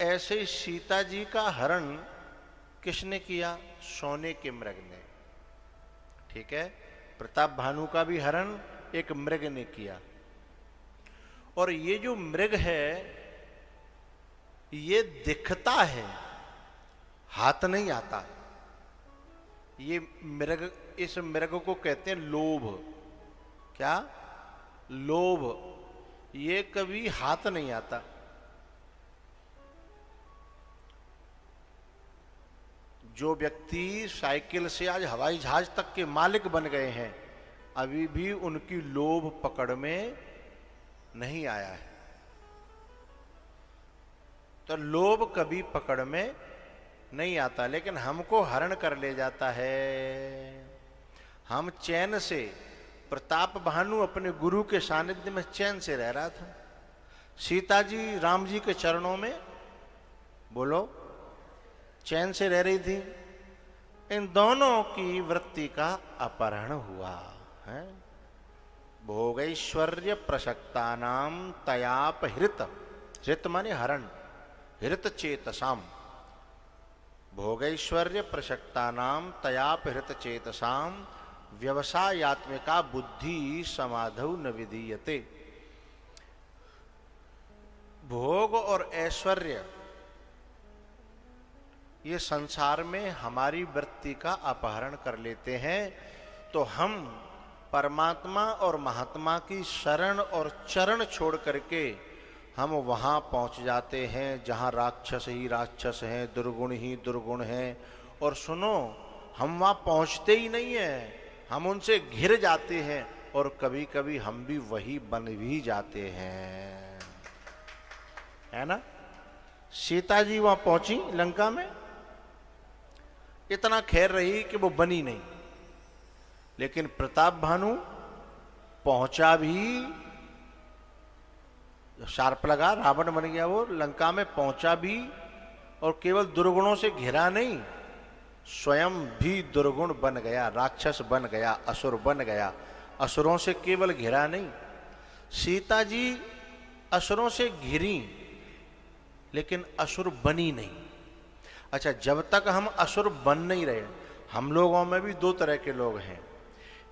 ऐसे सीता जी का हरण किसने किया? सोने के मृग ने। ठीक है, प्रताप भानु का भी हरण एक मृग ने किया। और ये जो मृग है ये दिखता है, हाथ नहीं आता। ये मृग, इस मृग को कहते हैं लोभ। क्या? लोभ। ये कभी हाथ नहीं आता। जो व्यक्ति साइकिल से आज हवाई जहाज तक के मालिक बन गए हैं, अभी भी उनकी लोभ पकड़ में नहीं आया है। तो लोभ कभी पकड़ में नहीं आता, लेकिन हमको हरण कर ले जाता है। हम चैन से, प्रताप भानु अपने गुरु के सानिध्य में चैन से रह रहा था। सीता जी राम जी के चरणों में, बोलो, चैन से रह रही थी। इन दोनों की वृत्ति का अपहरण हुआ है। भोगैश्वर्य प्रसक्तानाम तयाप हृत, हृत माने हरण, हृत चेतसाम। भोगैश्वर्य प्रसक्तानाम तयाप हृत चेतसाम व्यवसायात्मिका बुद्धि समाधौ न विधीयते। भोग और ऐश्वर्य ये संसार में हमारी वृत्ति का अपहरण कर लेते हैं, तो हम परमात्मा और महात्मा की शरण और चरण छोड़ करके हम वहां पहुंच जाते हैं जहां राक्षस ही राक्षस हैं, दुर्गुण ही दुर्गुण हैं। और सुनो, हम वहां पहुंचते ही नहीं है, हम उनसे घिर जाते हैं, और कभी कभी हम भी वही बन भी जाते हैं, है ना? सीता जी वहां पहुंची लंका में, इतना खैर रही कि वो बनी नहीं। लेकिन प्रताप भानु पहुंचा भी, शार्प लगा, रावण बन गया वो, लंका में पहुंचा भी, और केवल दुर्गुणों से घिरा नहीं, स्वयं भी दुर्गुण बन गया, राक्षस बन गया, असुर बन गया। असुरों से केवल घिरा नहीं, सीता जी असुरों से घिरी लेकिन असुर बनी नहीं। अच्छा, जब तक हम असुर बन नहीं रहे, हम लोगों में भी दो तरह के लोग हैं।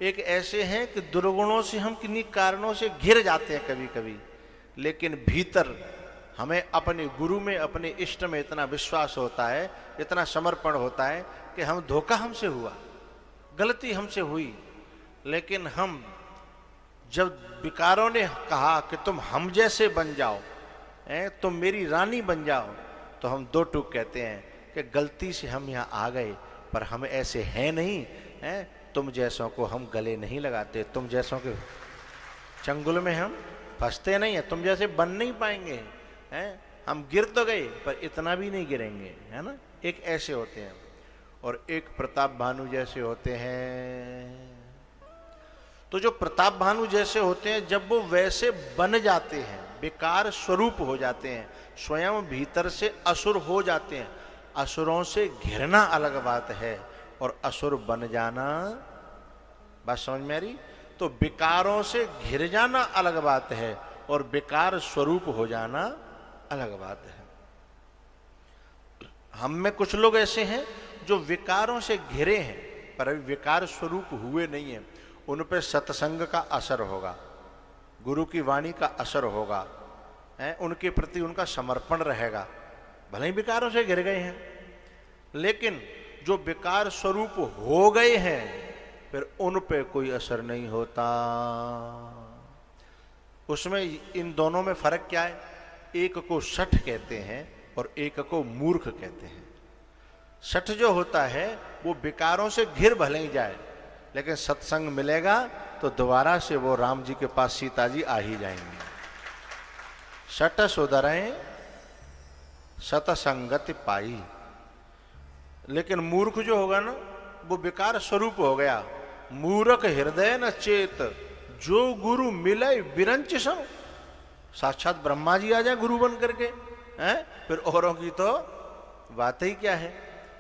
एक ऐसे हैं कि दुर्गुणों से हम किन्हीं कारणों से घिर जाते हैं कभी कभी, लेकिन भीतर हमें अपने गुरु में, अपने इष्ट में इतना विश्वास होता है, इतना समर्पण होता है कि हम, धोखा हमसे हुआ, गलती हमसे हुई, लेकिन हम जब विकारों ने कहा कि तुम हम जैसे बन जाओ, तुम मेरी रानी बन जाओ, तो हम दो टूक कहते हैं कि गलती से हम यहाँ आ गए, पर हम ऐसे हैं नहीं, तुम जैसों को हम गले नहीं लगाते, तुम जैसों के चंगुल में हम फंसते नहीं है, तुम जैसे बन नहीं पाएंगे, हम गिर तो गए पर इतना भी नहीं गिरेंगे, है ना? एक ऐसे होते हैं, और एक प्रताप भानु जैसे होते हैं। तो जो प्रताप भानु जैसे होते हैं, जब वो वैसे बन जाते हैं, विकार स्वरूप हो जाते हैं, स्वयं भीतर से असुर हो जाते हैं। असुरों से घिरना अलग बात है, और असुर बन जाना, बात समझ में आ रही? तो विकारों से घिर जाना अलग बात है, और विकार स्वरूप हो जाना अलग बात है। हम में कुछ लोग ऐसे हैं जो विकारों से घिरे हैं, पर अभी विकार स्वरूप हुए नहीं है। उन पे सत्संग का असर होगा, गुरु की वाणी का असर होगा, उनके प्रति उनका समर्पण रहेगा, भले ही विकारों से घिर गए हैं। लेकिन जो विकार स्वरूप हो गए हैं, फिर उन पे कोई असर नहीं होता। उसमें इन दोनों में फर्क क्या है? एक को शठ कहते हैं और एक को मूर्ख कहते हैं। शठ जो होता है वो विकारों से घिर भले ही जाए, लेकिन सत्संग मिलेगा तो दोबारा से वो राम जी के पास सीता जी आ ही जाएंगे। शठ सुधरें सतसंगति पाई। लेकिन मूर्ख जो होगा ना, वो विकार स्वरूप हो गया। मूर्ख हृदय न चेत, जो गुरु मिले विरंच सो। साक्षात ब्रह्मा जी आ जाए गुरु बन करके, हैं? फिर औरों की तो बात ही क्या है।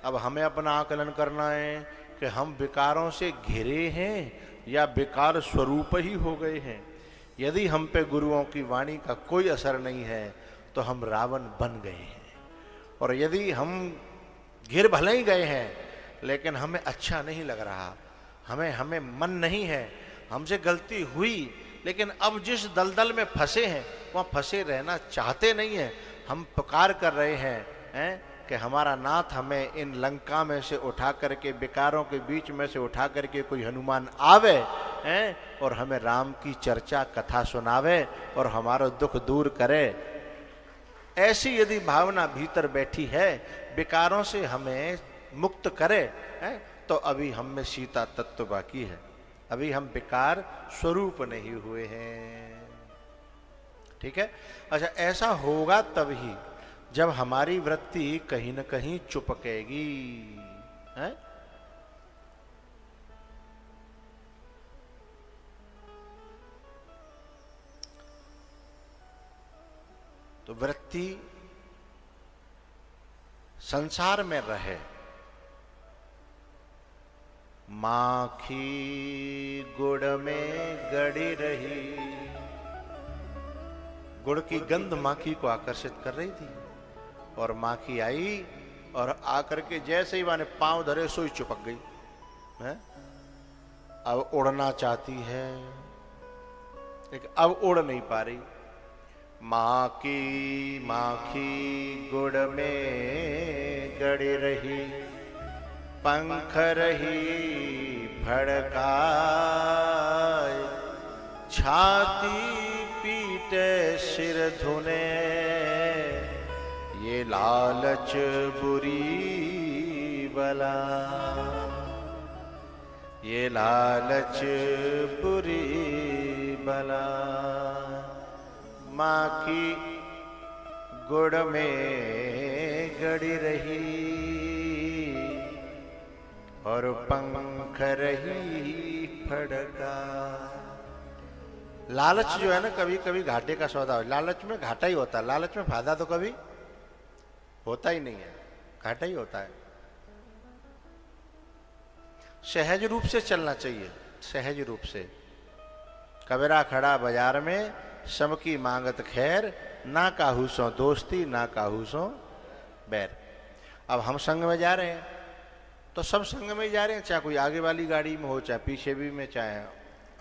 अब हमें अपना आकलन करना है कि हम विकारों से घिरे हैं या विकार स्वरूप ही हो गए हैं। यदि हम पे गुरुओं की वाणी का कोई असर नहीं है तो हम रावण बन गए हैं। और यदि हम घिर भले ही गए हैं लेकिन हमें अच्छा नहीं लग रहा, हमें मन नहीं है, हमसे गलती हुई, लेकिन अब जिस दलदल में फंसे हैं वहाँ फंसे रहना चाहते नहीं हैं, हम पुकार कर रहे हैं कि हमारा नाथ हमें इन लंका में से उठा करके, विकारों के बीच में से उठा करके कोई हनुमान आवे और हमें राम की चर्चा कथा सुनावे और हमारा दुख दूर करे। ऐसी यदि भावना भीतर बैठी है, विकारों से हमें मुक्त करे, तो अभी हम में सीता तत्व बाकी है, अभी हम विकार स्वरूप नहीं हुए हैं। ठीक है। अच्छा, ऐसा होगा तभी जब हमारी वृत्ति कहीं न कहीं चुपकेगी, है? तो वृत्ति संसार में रहे, माखी गुड़ में गड़ी रही, गुड़ की गंध माखी को आकर्षित कर रही थी और माखी आई और आकर के जैसे ही माने पांव धरे सोई चिपक गई है। अब उड़ना चाहती है लेकिन अब उड़ नहीं पा रही। माखी गुड़ में गड़ी रही, पंख रही भड़काए, छाती पीटे सिर धुने, ये लालच बुरी बला, ये लालच बुरी बला। माखी गुड़ में गड़ी रही और पंख रही फड़का। लालच जो है ना, कभी कभी घाटे का सौदा हो। लालच में घाटा ही होता है, लालच में फायदा तो कभी होता ही नहीं है, घाटा ही होता है। सहज रूप से चलना चाहिए, सहज रूप से। कबीरा खड़ा बाजार में, समकी मांगत खैर, ना काहू सो दोस्ती ना काहू सो बैर। अब हम संग में जा रहे हैं तो सब संग में ही जा रहे हैं, चाहे कोई आगे वाली गाड़ी में हो चाहे पीछे भी में, चाहे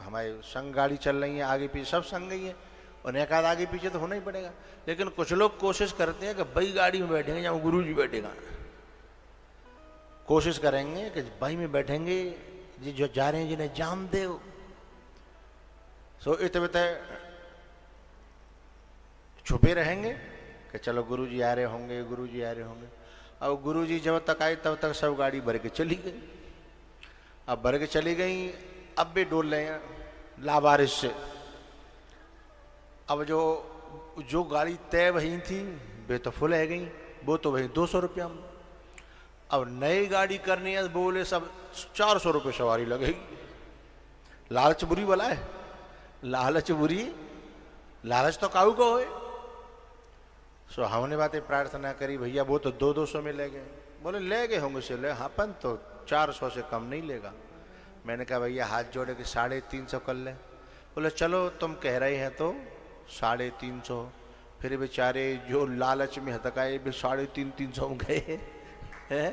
हमारे संग गाड़ी चल रही है आगे पीछे, सब संग ही है और एक आध आगे पीछे तो होना ही पड़ेगा। लेकिन कुछ लोग कोशिश करते हैं कि बई गाड़ी में बैठेंगे या गुरु जी बैठेगा, कोशिश करेंगे कि बई में बैठेंगे जी जो जा रहे हैं जिन्हें जाम दे। सो इतने छुपे रहेंगे कि चलो गुरुजी आ रहे होंगे, गुरुजी आ रहे होंगे। अब गुरुजी जब तक आए तब तक सब गाड़ी भर के चली गई। अब भर के चली गई, अब भी डोल रहे हैं लावारिस से। अब जो गाड़ी तय वही थी वे तो फुल है गई, वो तो वही 200 रुपया में। अब नई गाड़ी करनी है बोले सब 400 रुपये सवारी लगेगी। लालच बुरी वाला है, लालच बुरी, लालच तो काऊ को होए। सो हमने बातें प्रार्थना करी, भैया वो तो 200 में ले गए। बोले ले गए होंगे से ले, हाँ अपन तो 400 से कम नहीं लेगा। मैंने कहा भैया हाथ जोड़े के 350 कर ले। बोले चलो तुम कह रहे हैं तो 350। फिर बेचारे जो लालच में हतकाए भी 350 में गए हैं।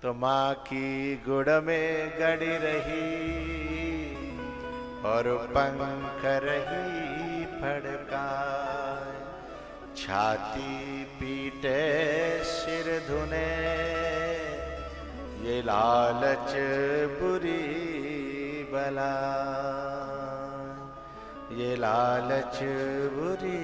तो माँ की गुड़ में गड़ी रही और पंख रही फड़का, छाती पीटे सिर धुने, ये लालच बुरी बला, ये लालच बुरी